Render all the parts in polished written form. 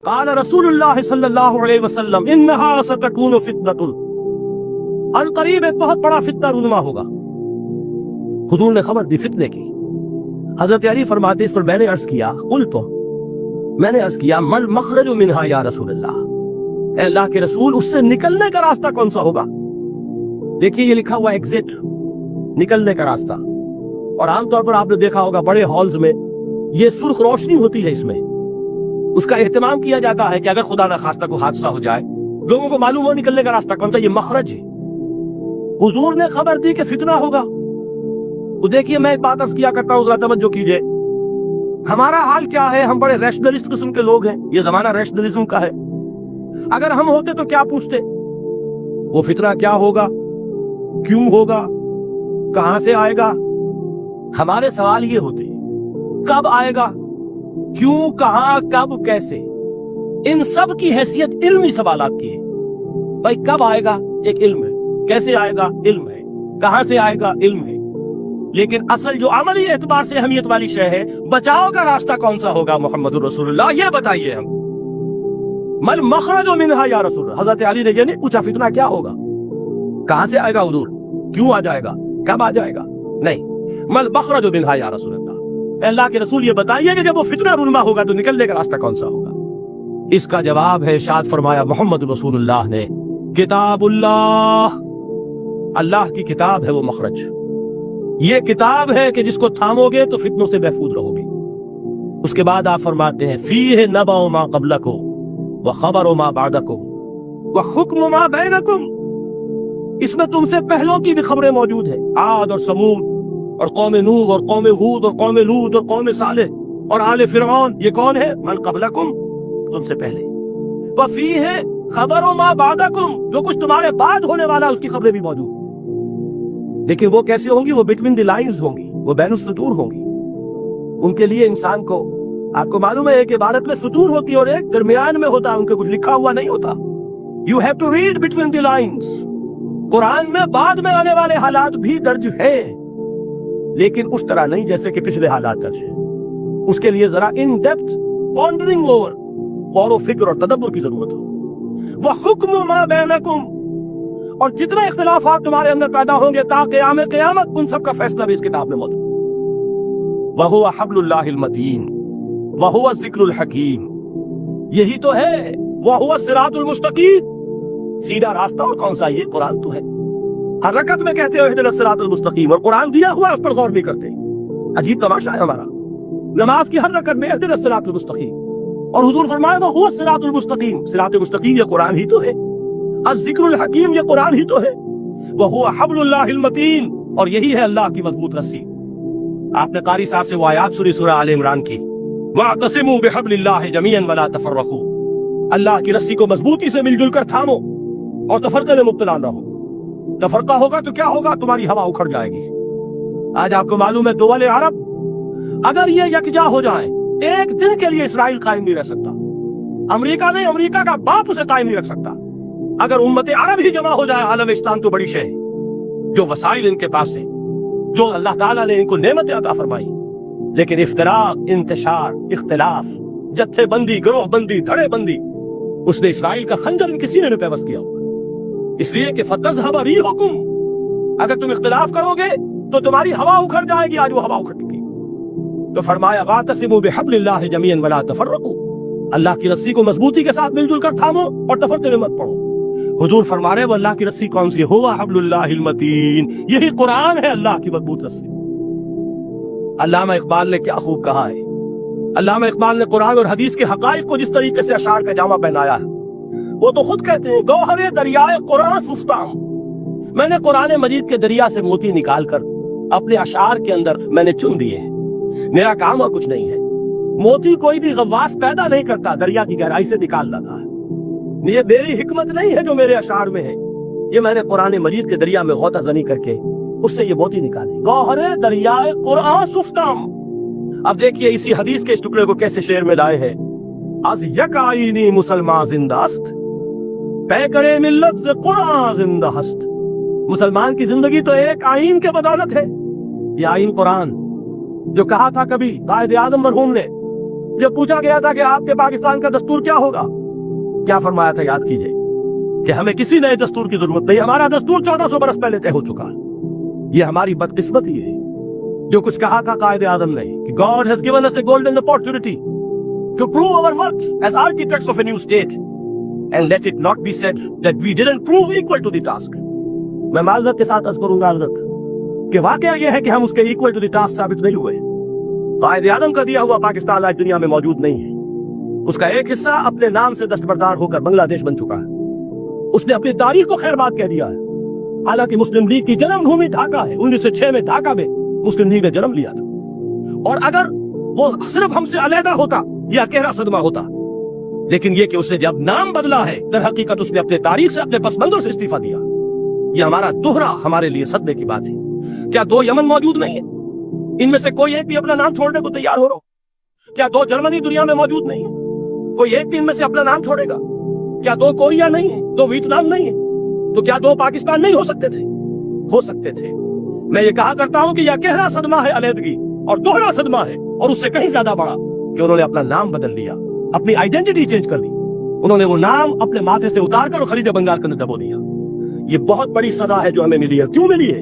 قال رسول اللہ صلی اللہ علیہ وسلم انہا ستکون فتنۃ، عنقریب ایک بہت بڑا فتنہ رونما ہوگا۔ حضور نے خبر دی فتنے کی۔ حضرت علی فرماتے اس پر میں نے عرض کیا میں نے عرض کیا مل مخرج منہا یا رسول اللہ، اے اللہ کے رسول اس سے نکلنے کا راستہ کون سا ہوگا؟ دیکھیے یہ لکھا ہوا ایگزٹ، نکلنے کا راستہ۔ اور عام طور پر آپ نے دیکھا ہوگا بڑے ہالز میں یہ سرخ روشنی ہوتی ہے، اس میں اس کا اہتمام کیا جاتا ہے کہ اگر خدا نہ خواستہ کو حادثہ ہو جائے لوگوں کو معلوم ہو نکلنے کا راستہ کون سا، یہ مخرج ہے۔ حضور نے خبر دی کہ فتنہ ہوگا۔ تو دیکھیے میں ایک بات عرض کیا کرتا ہوں، ذرا توجہ کیجئے، ہمارا حال کیا ہے؟ ہم بڑے ریشنلسٹ قسم کے لوگ ہیں، یہ زمانہ ریشنلزم کا ہے۔ اگر ہم ہوتے تو کیا پوچھتے؟ وہ فتنہ کیا ہوگا، کیوں ہوگا، کہاں سے آئے گا؟ ہمارے سوال یہ ہوتے ہیں کب آئے گا، کیوں، کہاں، کب، کیسے۔ ان سب کی حیثیت علمی سوالات کی ہے۔ بھائی کب آئے گا ایک علم ہے، کیسے آئے گا علم ہے، کہاں سے آئے گا علم ہے، لیکن اصل جو عملی اعتبار سے اہمیت والی شے ہے، بچاؤ کا راستہ کون سا ہوگا محمد رسول اللہ، یہ بتائیے ہم۔ مل مخرج منہا یا رسول اللہ، حضرت علی نے یہ نہیں پوچھا فتنہ کیا ہوگا، کہاں سے آئے گا حضور، کیوں آ جائے گا، کب آ جائے گا، نہیں، مل مخرج منہا یا رسول اللہ، اے اللہ کے رسول یہ بتائیے کہ جب وہ فتنہ رونما ہوگا تو نکلنے کا راستہ کون سا ہوگا۔ اس کا جواب ہے، ارشاد فرمایا محمد رسول اللہ نے، کتاب اللہ، اللہ کی کتاب ہے وہ مخرج۔ یہ کتاب ہے کہ جس کو تھامو گے تو فتنوں سے محفوظ رہو گے۔ اس کے بعد آپ فرماتے ہیں فیہ نبأ ما قبلکم وخبر ما بعدکم وحکم ما بینکم، اس میں تم سے پہلوں کی بھی خبریں موجود ہیں، عاد اور سمود اور قوم نوح اور قوم ہود اور قوم لوط اور قوم صالح اور آل فرعون، یہ کون ہے؟ من قبلکم، تم سے پہلے۔ وفیہ خبر ما بعدکم، جو کچھ تمہارے بعد ہونے والا اس کی خبریں بھی موجود۔ لیکن وہ کیسے ہوں گی؟ وہ بٹوین دی لائنز ہوں گی، وہ بین السطور ہوں گی۔ ان کے لیے انسان کو، آپ کو معلوم ہے ایک عبارت میں سطور ہوتی ہے اور ایک درمیان میں ہوتا ہے، ان کے کچھ لکھا ہوا نہیں ہوتا۔ You have to read between the lines. قرآن میں بعد میں آنے والے حالات بھی درج ہیں، لیکن اس طرح نہیں جیسے کہ پچھلے حالات درج ہیں۔ اس کے لیے ذرا ان ڈیپتھ پونڈرنگ اوور، غور و فکر اور تدبر کی ضرورت ہو۔ وَحُکْمُ مَا بَيْنَكُمْ، اور جتنے اختلافات تمہارے اندر پیدا ہوں گے تا قیامت ان سب کا فیصلہ بھی اس کتاب میں موجود۔ وَهُوَ حَبْلُ اللَّهِ الْمَتِينُ وَهُوَ الذِّكْرُ الْحَكِيمُ، یہی تو ہے وَهُوَ الصِّرَاطُ الْمُسْتَقِيمُ، سیدھا راستہ اور کون سا؟ یہ قرآن تو ہے۔ ہر رکعت میں کہتے ہو اهْدِنَا الصِّرَاطَ الْمُسْتَقِيمُ، اور قرآن دیا ہوا اس پر غور نہیں کرتے۔ عجیب تماشا ہے ہمارا، نماز کی ہر رکعت میں اهْدِنَا الصِّرَاطَ الْمُسْتَقِيمُ، اور حضور فرمایا وَهُوَ الصِّرَاطُ الْمُسْتَقِيمُ، صراط مستقیم یہ قرآن ہی تو ہے۔ الذکر الحکیم یہ قرآن ہی تو ہے۔ وَهُوَ حَبْلُ اللَّهِ الْمَتِينُ، اور یہی ہے اللہ کی مضبوط رسی۔ آپ نے قاری صاحب سے وہ آیات سنی سورہ آل عمران کی، وَاعْتَصِمُوا بِحَبْلِ اللَّهِ جَمِيعًا وَلَا تَفَرَّقُوا، اللہ کی رسی کو مضبوطی سے مل جل کر تھامو اور تفرقے میں مبتلا نہ ہو۔ تفرقہ ہوگا تو کیا ہوگا؟ تمہاری ہوا اکھڑ جائے گی۔ آج آپ کو معلوم ہے دول عرب اگر یہ یکجا ہو جائیں، ایک دن کے لیے اسرائیل قائم نہیں رہ سکتا، امریکہ نہیں، امریکہ کا باپ اسے قائم نہیں رکھ سکتا۔ اگر امت عرب ہی جمع ہو جائے، عالم اسلام تو بڑی شے ہے، جو وسائل ان کے پاس ہیں، جو اللہ تعالیٰ نے ان کو نعمتیں عطا فرمائی، لیکن افتراق، انتشار، اختلاف، جتھے بندی، گروہ بندی، دھڑے بندی، اس نے اسرائیل کا خنجر کسی نے پیوست کیا ہوگا۔ اس لیے کہ فَتَذْهَبَ رِيحُكُمْ، اگر تم اختلاف کرو گے تو تمہاری ہوا اکھڑ جائے گی۔ آج وہ ہوا اکھڑ چکی، تو فرمایا وَاعْتَصِمُوا بِحَبْلِ اللَّهِ جَمِيعًا وَلَا تَفَرَّقُوا، اللہ کی رسی کو مضبوطی کے ساتھ مل جل کر تھامو اور تفرقے میں مت پڑو۔ حضور فرما رہے وہ اللہ کی رسی کون سی؟ ہوا حبل اللہ المتین، یہی قرآن ہے اللہ کی مضبوط رسی۔ علامہ اقبال نے کیا خوب کہا ہے، علامہ اقبال نے قرآن اور حدیث کے حقائق کو جس طریقے سے اشعار کا جامع پہنایا ہے، وہ تو خود کہتے ہیں گوہر دریائے قرآن سفتام، میں نے قرآن مجید کے دریا سے موتی نکال کر اپنے اشعار کے اندر میں نے چن دیے ہیں، میرا کام اور کچھ نہیں ہے۔ موتی کوئی بھی غواص پیدا نہیں کرتا، دریا کی گہرائی سے نکال لاتا ہے۔ یہ میری حکمت نہیں ہے جو میرے اشعار میں ہے، یہ میں نے قرآن مجید کے دریا میں غوطہ زنی کر کے اس سے یہ موتی نکالی۔ گوہر دریائے قرآن سفتم۔ اب دیکھیے اسی حدیث کے اس ٹکڑے کو کیسے شعر میں لائے ہیں۔ از یک آئینی مسلمان زندہ است، پیکرے ملت سے قرآن زندہ ہست۔ مسلمان کی زندگی تو ایک آئین کے بدولت ہے، یہ آئین قرآن، جو کہا تھا کبھی قائد اعظم مرحوم نے جب پوچھا گیا تھا کہ آپ کے پاکستان کا دستور کیا ہوگا، کیا فرمایا تھا؟ یاد کیجئے کہ ہمیں کسی نئے دستور کی ضرورت نہیں، ہمارا دستور 1400 برس پہلے طے ہو چکا ہے۔ یہ ہماری بدقسمتی ہے جو کچھ کہا تھا قائد اعظم نے کہ God has given us a golden opportunity to prove our worth as architects of a new state and let it not be said that we didn't prove equal to the task۔ میں معذرت کے ساتھ عرض کروں گا حضرت کہ واقعہ یہ ہے کہ ہم اس کے equal to the task ثابت نہیں ہوئے۔ قائد اعظم کا دیا ہوا پاکستان آج دنیا میں موجود نہیں ہے، اس کا ایک حصہ اپنے نام سے دستبردار ہو کر بنگلہ دیش بن چکا ہے، اس نے اپنی تاریخ کو خیر بات کہہ دیا ہے۔ حالانکہ مسلم لیگ کی جنم بھومی ڈھاکہ ہے، 1906 میں ڈھاکہ میں مسلم لیگ نے جنم لیا تھا، اور اگر وہ صرف ہم سے علیحدہ ہوتا یہ گہرا صدمہ ہوتا، لیکن یہ کہ اس نے جب نام بدلا ہے در حقیقت اس نے اپنے تاریخ سے، اپنے پس منظر سے استعفیٰ دیا۔ یہ ہمارا دوہرا ہمارے لیے صدمے کی بات ہے۔ کیا 2 یمن موجود نہیں ہے؟ ان میں سے کوئی ایک بھی اپنا نام چھوڑنے کو تیار ہو رہا؟ کیا 2 جرمنی دنیا میں موجود نہیں ہے؟ کوئی ایک بھی ان میں سے اپنا نام چھوڑے گا؟ کیا 2 کوریا نہیں ہے؟ 2 ویتنام نہیں ہے؟ تو کیا 2 پاکستان نہیں ہو سکتے تھے؟ ہو سکتے تھے۔ میں یہ کہا کرتا ہوں کہ یہ گہرا صدمہ ہے علیحدگی، اور دوہرا صدمہ ہے، اور اس سے کہیں زیادہ بڑا کہ انہوں نے اپنا نام بدل لیا، اپنی آئیڈینٹی چینج کر لی، انہوں نے وہ نام اپنے ماتھے سے اتار کر خلیج بنگال کے اندر دبو دیا۔ یہ بہت بڑی سزا ہے جو ہمیں ملی ہے۔ کیوں ملی ہے؟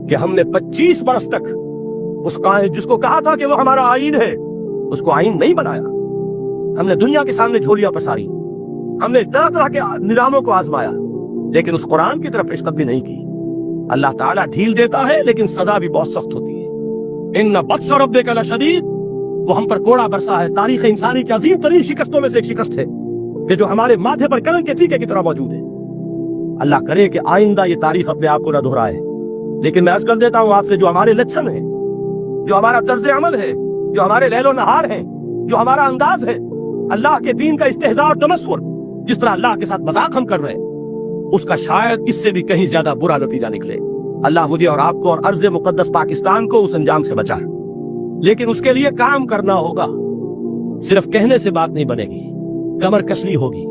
کہ ہم نے 25 برس تک اس قائد جس کو کہا تھا کہ وہ ہمارا آئین ہے، اس کو آئین نہیں بنایا۔ ہم نے دنیا کے سامنے جھولیاں پساری، ہم نے طرح طرح کے نظاموں کو آزمایا، لیکن اس قرآن کی طرف پیش قدمی نہیں کی۔ اللہ تعالیٰ ڈھیل دیتا ہے لیکن سزا بھی بہت سخت ہوتی ہے۔ ان بطش ربک لشدید، وہ ہم پر کوڑا برسا ہے۔ تاریخ انسانی کی عظیم ترین شکستوں میں سے ایک شکست ہے کہ جو ہمارے ماتھے پر کلنگ کے ٹیکے کی طرح موجود ہے۔ اللہ کرے کہ آئندہ یہ تاریخ اپنے آپ کو نہ دہرائے، لیکن میں عرض کر دیتا ہوں آپ سے، جو ہمارے لچھن ہیں، جو ہمارا طرز عمل ہے، جو ہمارے لیل و نہار ہیں، جو ہمارا انداز ہے، اللہ کے دین کا استہزاء اور تمسخر، جس طرح اللہ کے ساتھ مذاق ہم کر رہے ہیں، اس کا شاید اس سے بھی کہیں زیادہ برا نتیجہ نکلے۔ اللہ مجھے اور آپ کو اور ارض مقدس پاکستان کو اس انجام سے بچائے، لیکن اس کے لیے کام کرنا ہوگا۔ صرف کہنے سے بات نہیں بنے گی، کمر کشنی ہوگی،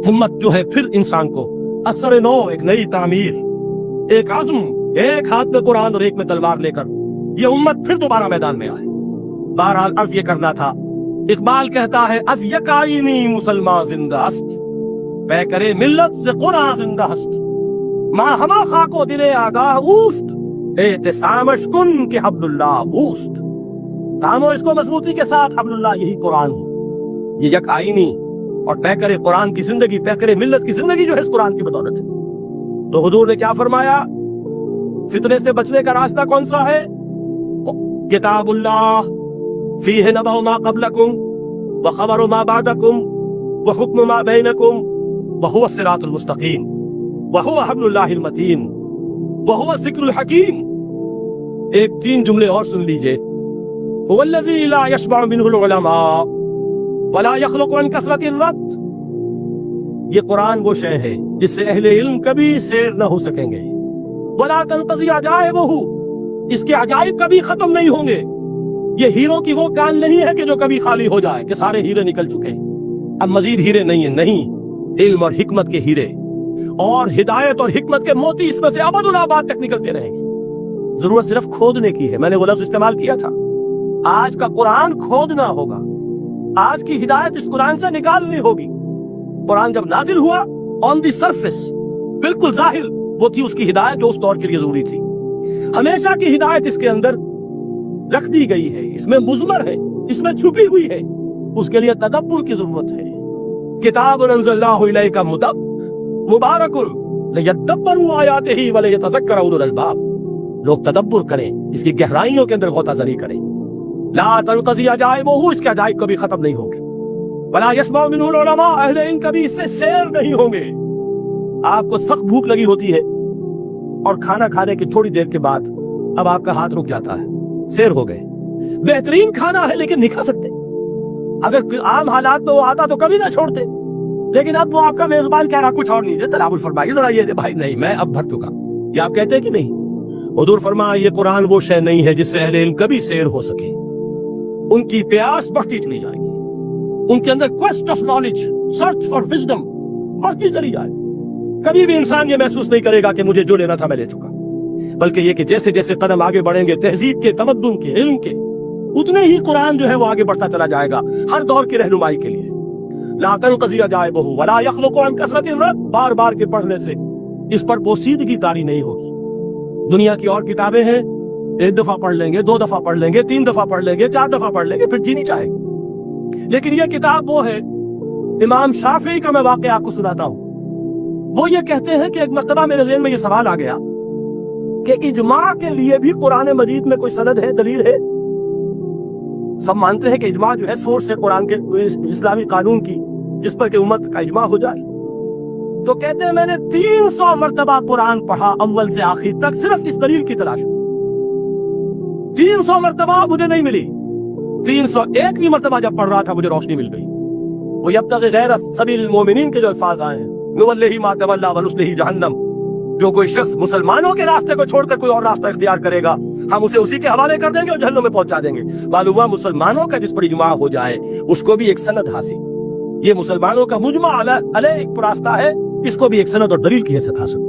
ہمت جو ہے پھر انسان کو اثر نو، ایک نئی تعمیر، ایک عزم، ایک ہاتھ میں قرآن اور ایک میں تلوار لے کر یہ امت پھر دوبارہ میدان میں آئے۔ بہرحال عرض یہ کرنا تھا، اقبال کہتا ہے از یک آئینی مسلمان زندہ است، بے کرے ملت سے قرآن زندہ است، ماں ہما خاک و دل آگاہ اوست، اعتصامش کن کہ حبل اللہ اوست۔ تامو اس کو مضبوطی کے ساتھ، حبل اللہ یہی قرآن ہے، یہ یک آئینی اور پیکر قرآن کی زندگی، پیکر ملت کی زندگی جو ہے اس قرآن کی بدولت ہے۔ تو حضور نے کیا فرمایا؟ فتنے سے بچنے کا راستہ کون سا ہے؟ کتاب اللہ فیہ نبأ ما قبلکم وخبر ما بعدکم وحکم ما بینکم وہو الصراط المستقیم وہو حبل اللہ المتین وہو الذکر الحکیم۔ ایک 3 جملے اور سن لیجئے۔ هو الذی لا یشبع منہ العلماء ولا یخلق عن کثرت الرد۔ یہ قرآن وہ شے ہے جس سے اہل علم کبھی سیر نہ ہو سکیں گے۔ ولا تنقضی عجائبہ، اس کے عجائب کبھی ختم نہیں ہوں گے۔ یہ ہیروں کی وہ کان نہیں ہے کہ جو کبھی خالی ہو جائے کہ سارے ہیرے نکل چکے، اب مزید ہیرے نہیں ہیں، نہیں، علم اور حکمت کے ہیرے اور ہدایت اور حکمت کے موتی اس میں سے ابدالآباد تک نکلتے رہیں گے۔ ضرورت صرف کھودنے کی ہے۔ میں نے وہ لفظ استعمال کیا تھا، آج کا قرآن کھودنا ہوگا، آج کی ہدایت اس قرآن سے نکالنی ہوگی۔ قرآن جب نازل ہوا آن دی سرفیس، بالکل ظاہر وہ تھی اس کی ہدایت جو اس دور کے لیے ضروری تھی۔ ہمیشہ کی ہدایت اس کے اندر رکھ دی گئی ہے، اس میں مضمر ہے، اس میں چھپی ہوئی ہے، اس کے لیے تدبر کی ضرورت ہے۔ کتاب انزلناہ الیک مبارک لیدبروا آیاتہ ولیتذکر اولو الالباب۔ لوگ تدبر کریں، اس کی گہرائیوں کے اندر غوطہ زنی کریں۔ لا تنقضی عجائبہ، اس کے عجائب کبھی ختم نہیں ہوں گے۔ ولا یسمع منہ العلماء، اہل علم کبھی اس سے سیر نہیں ہوں گے۔ آپ کو سخت بھوک لگی ہوتی ہے اور کھانا کھانے کی تھوڑی دیر کے بعد اب آپ کا ہاتھ رک جاتا ہے، سیر ہو گئے۔ بہترین کھانا ہے لیکن نہیں کھا سکتے۔ اگر عام حالات میں وہ آتا تو کبھی نہ چھوڑتے، لیکن اب وہ آپ کا میزبان کہہ رہا کچھ اور نہیں، تناول فرمائیے ذرا یہ بھائی نہیں میں اب بھر چکا، یہ آپ کہتے ہیں کہ نہیں؟ حضور فرمایا یہ قرآن وہ شے نہیں ہے جس سے اہل علم کبھی سیر ہو سکے۔ ان کی پیاس بڑھتی چلی جائے گی، ان کے اندر quest of knowledge, search for wisdom بڑھتی چلی جائے گی۔ کبھی بھی انسان یہ محسوس نہیں کرے گا کہ مجھے جو لینا تھا میں لے چکا، بلکہ یہ کہ جیسے جیسے قدم آگے بڑھیں گے تہذیب کے، تمدن کے، علم کے، اتنے ہی قرآن جو ہے وہ آگے بڑھتا چلا جائے گا ہر دور کی رہنمائی کے لیے. لا تنقضی عجائبہ ولا یخلق عن کثرت الرد، بار بار کے پڑھنے سے اس پر بوسیدگی طاری نہیں ہوگی. دنیا کی اور کتابیں ہیں، ایک دفعہ پڑھ لیں گے، 2 دفعہ پڑھ لیں گے، 3 دفعہ پڑھ لیں گے، 4 دفعہ پڑھ لیں گے، پھر جی نہیں چاہے گی. لیکن یہ کتاب وہ ہے، امام شافعی کا میں واقعہ آپ کو سناتا ہوں. وہ یہ کہتے ہیں کہ ایک مرتبہ میرے ذہن میں یہ سوال آ گیا کہ اجماع کے لیے بھی قرآن مجید میں کوئی سند ہے، دلیل ہے؟ سب مانتے ہیں کہ اجماع جو ہے سورس ہے قرآن کے اسلامی قانون کی، جس پر کہ امت کا اجماع ہو جائے. تو کہتے ہیں میں نے 300 مرتبہ قرآن پڑھا اول سے آخر تک، صرف اس دلیل کی تلاش میں. 300 مرتبہ مجھے نہیں ملی. 301ویں مرتبہ جب پڑھ رہا تھا مجھے روشنی مل گئی. وہ یبتغی غیر سبیل المومنین کے جو الفاظ آئے ہیں، نولیہ ما تولی ونصلہ جہنم، جو کوئی شخص مسلمانوں کے راستے کو چھوڑ کر کوئی اور راستہ اختیار کرے گا ہم اسے اسی کے حوالے کر دیں گے اور جہنم میں پہنچا دیں گے. معلوم ہوا مسلمانوں کا جس پر اجماع ہو جائے اس کو بھی ایک سند حاصل. یہ مسلمانوں کا مجمع علیہ ایک راستہ ہے، اس کو بھی ایک سند اور دلیل کی حیثیت حاصل.